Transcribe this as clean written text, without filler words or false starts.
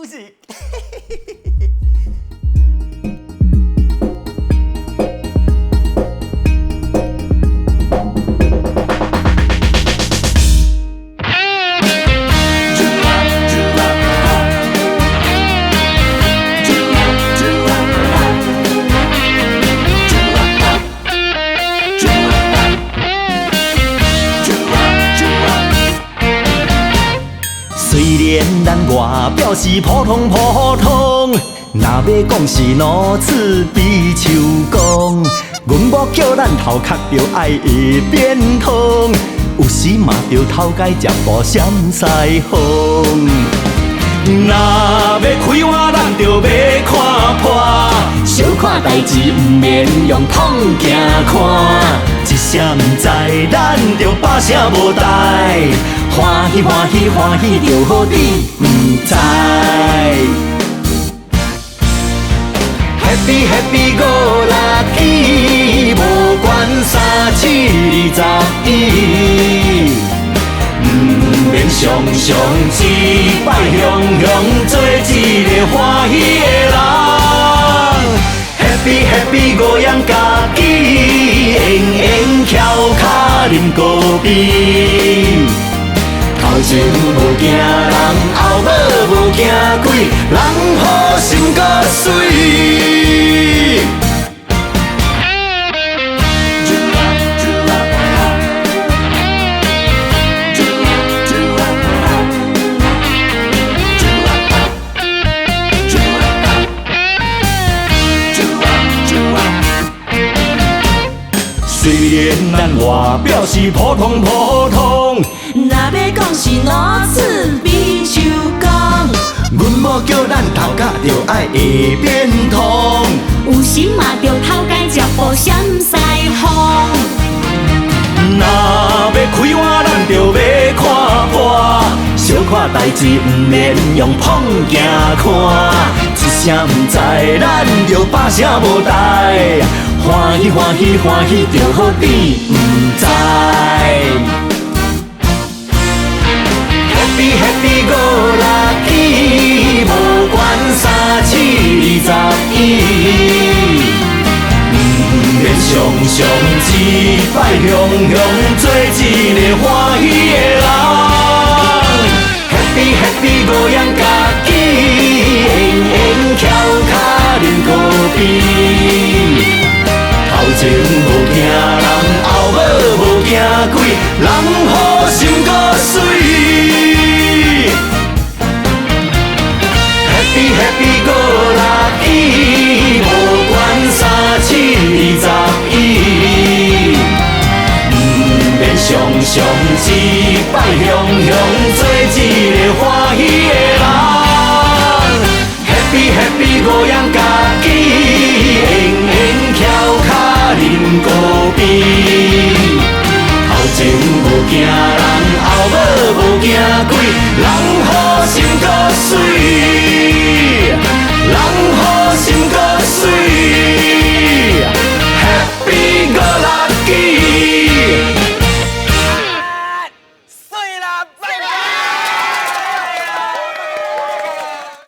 music。虽然咱外表是普通普通，若要讲是如此比手讲，阮某叫咱头壳着爱会变通，有时嘛着头家食步闪西风。若要开碗，咱着要看破，小看代志毋免用痛惊看，一声毋知，咱着百声无代。欢喜欢喜欢喜着好你毋知 ，Happy Happy Go Lucky， 无管3721，毋免常常一摆雄雄做一个欢喜的人。Happy Happy Go 养家己，闲闲翘脚啉高啤。头前无惊人，后尾无惊鬼，人好心搁水。虽然咱外表是普通普通，若要讲是如此比手讲，阮某叫咱头壳着爱会变通，有心嘛着头家食步闪西风。若要开碗，咱着要看破，小看代志毋免用碰镜看，一声毋知，咱着百声无代。欢喜欢喜欢喜着好你毋知 ，Happy Happy Go Lucky， 无管3721，毋免常常一摆雄雄做一个欢喜的人。Happy Happy Go 养家己，闲闲翘脚啉高啤。头前无惊人，后尾无惊鬼，人好心搁水。Happy Happy Go Lucky， 无管3721，毋免常常一摆雄雄做一个欢喜的人。Happy Happy Go 养家己，闲闲翘脚啉高啤。头前无惊人，后尾无惊鬼，人好心搁水。